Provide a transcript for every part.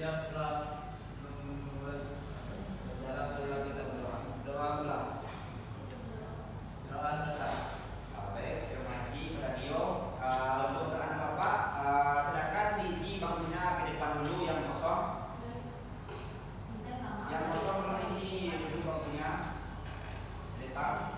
siaplah berjalan beliau kita berdoa. Doa ulang. Doa selesai. Baik, terima kasih Pak Dio. Untuk anak Bapak, silakan diisi bangkunya ke depan dulu yang kosong. Yang kosong belum diisi dulu bangkunya ke depan.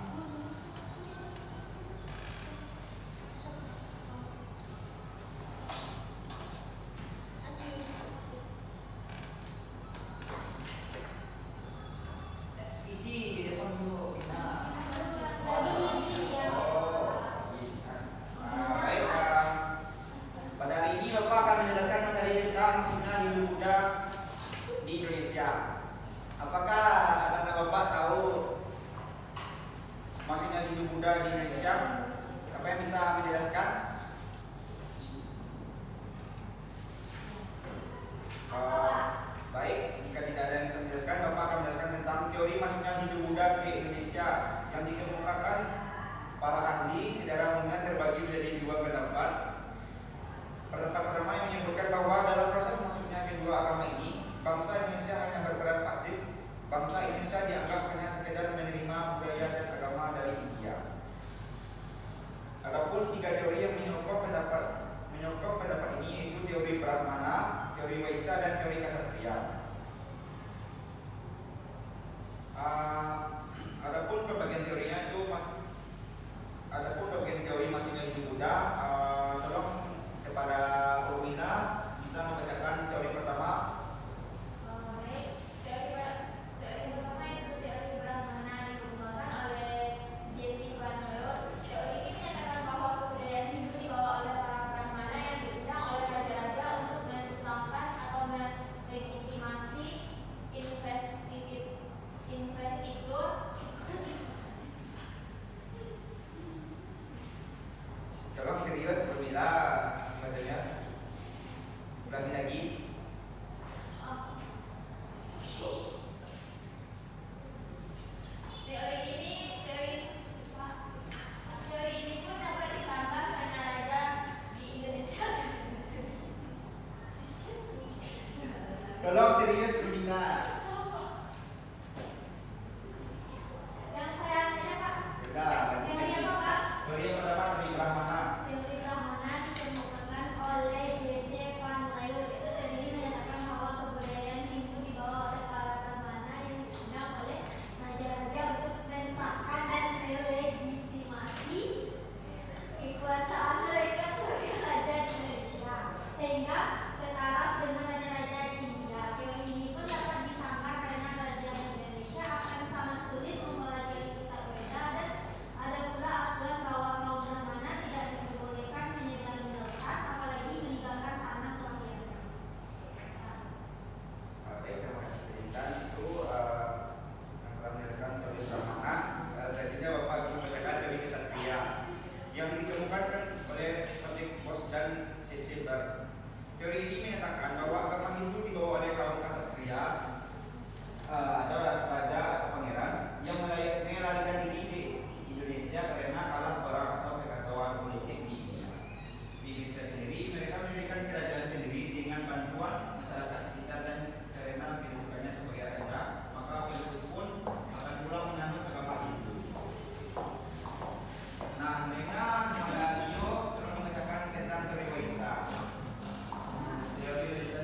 Isi di depan dulu. Baik, pada hari ini Bapak akan menjelaskan materi tentang maksudnya Hindu Buddha di Indonesia. Apakah anak Bapak tahu maksudnya Hindu Buddha di Indonesia? Siapa yang bisa menjelaskan? Baik, jika tidak ada yang bisa menjelaskan, Bapak akan menjelaskan tentang teori masuknya Hindu Buddha ke Indonesia yang dikemukakan para ahli secara umumnya terbagi menjadi dua pendapat. Pendapat pertama yang menyebutkan bahwa dalam proses masuknya kedua agama ini, bangsa Indonesia hanya berperan pasif. Bangsa Indonesia dianggap hanya sekedar menerima budaya dan agama dari India. Adapun tiga teori yang menyokong pendapat ini yaitu teori Brahmana, teori Waisa, dan teori Ksatria. Adapun pembagian teori masuknya Hindu Buddha, tolong kepada Urmina bisa membacakan teori pertama. Teori pertama itu teori Brahmana dikembangkan oleh J.C. Pranoyo. Teori ini menyatakan bahwa kebudayaan Hindu dibawa oleh para Brahmana yang diundang oleh raja-raja untuk menetapkan atau melegitimasi investitur. Tolong serius Urmina bacanya. Ulangi lagi. Teori ini pun dapat ditambah karena raja di Indonesia. Tolong serius Urmina. Yang saya Pak. Sudah. Teori apa Pak? Teori yang pertama teori Brahmana. Teori Brahmana dikemukakan oleh J.C. Pranoyo. Itu teori ini menyatakan bahwa kebudayaan Hindu dibawa oleh para Brahmana yang diundang oleh raja-raja untuk mensahkan dan melegitimasi kekuasaan mereka sebagai raja di Indonesia, sehingga setara dengan raja-raja di India. Teori ini pun dapat disangka karena raja di Indonesia akan sangat sulit mempelajari kitab Weda, dan ada pula aturan bahwa kaum Brahmana tidak diperbolehkan menyebar menyebarkan, apalagi meninggalkan tanah kelahirannya. Baik, terima kasih penjelasan itu yang telah menjelaskan teori Brahmana. Selanjutnya Bapak akan membacakan teori Ksatria yang dikemukakan oleh Patrick Voss dan Cecil. Teori ini menyatakan bahwa agama Hindu dibawa oleh kaum Ksatria atau raja atau pangeran yang melarikan diri ke Indonesia karena kalah perang atau kekacauan politik di Indonesia. Di Indonesia sendiri mereka mendirikan kerajaan sendiri dengan bantuan masyarakat sekitar, dan karena kedudukannya sebagai raja, maka penduduk pun akan pulang menganut agama Hindu. Nah, selanjutnya kepada Dio tolong dibacakan tentang teori Waisa. Teori Waisa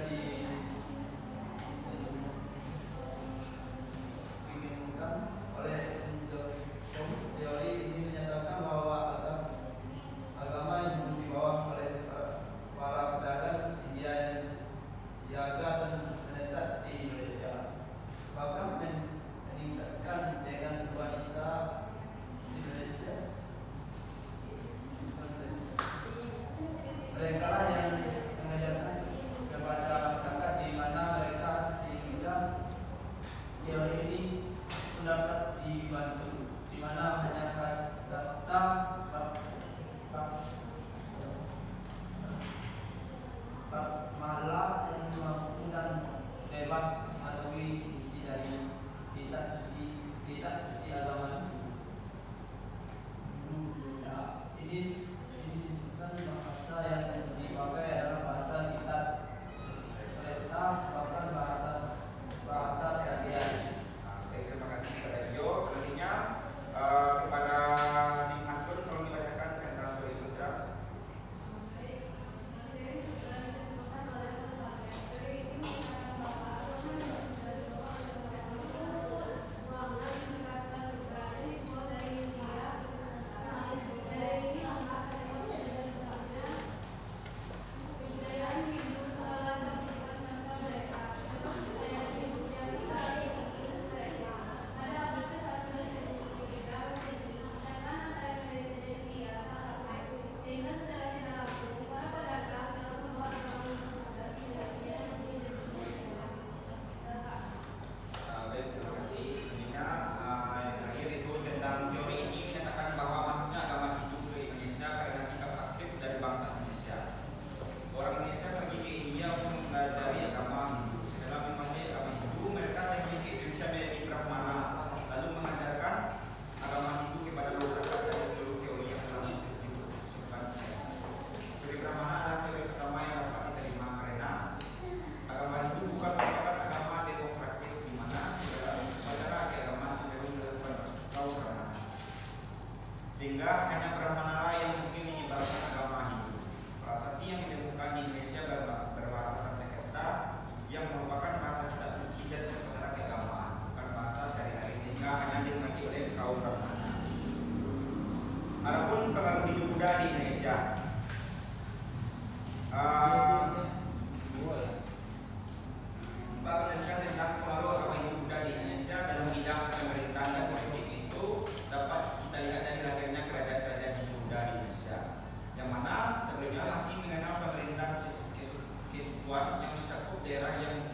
tujuan yang mencakup daerah yang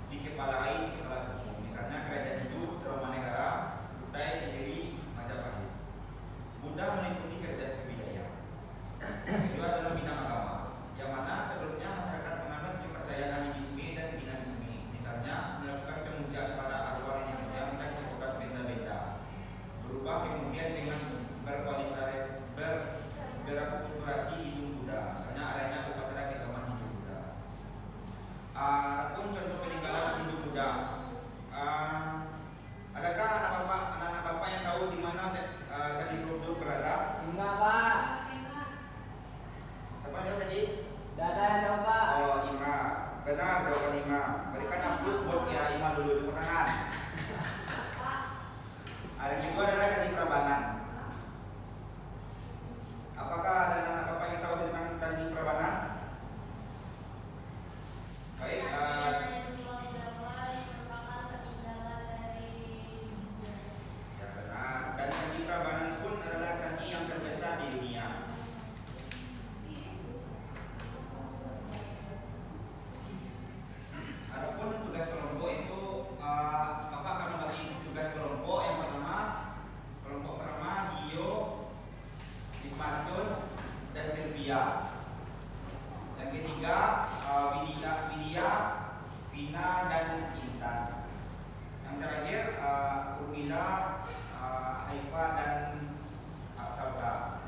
dikepalai kepala suku, misalnya Kerajaan Hidup, Tarumanegara, Kutai, Kediri, Majapahit. Mudah meliputi kerja sebidaya. Kedua adalah bidang agama, yang mana sebelumnya masyarakat menganut kepercayaan animisme dan dinamisme, misalnya melakukan pemujaan pada arwah nenek moyang dan melakukan benda-benda, berubah kemudian dengan berakulturasi Hindu Buddha, misalnya adanya upacara keagamaan Hindu Buddha. Adapun contoh peninggalan Hindu Buddha, adakah anak-anak bapak yang tahu di mana Candi Borobudur berada? Enggak, Pak. Siapa yang tahu tadi? Dada yang tahu, Pak. Oh, Ima. Benar jawaban Ima. Berikan hapus buat ya Ima dulu di tangan. Ada yang kedua adalah Candi Prambanan. Apakah ada anak bapak yang tahu tentang Candi Prambanan? Baik. Ya benar. Dan Candi Prambanan pun adalah candi yang terbesar di dunia. Adapun tugas kelompok itu, Bapak akan membagi tugas kelompok. Yang pertama, kelompok pertama Gio, Hikmatun, dan Sylvia. Yang ketiga Widya, Vina, dan Intan. Yang terakhir Urmila, Haifa, dan Salsa.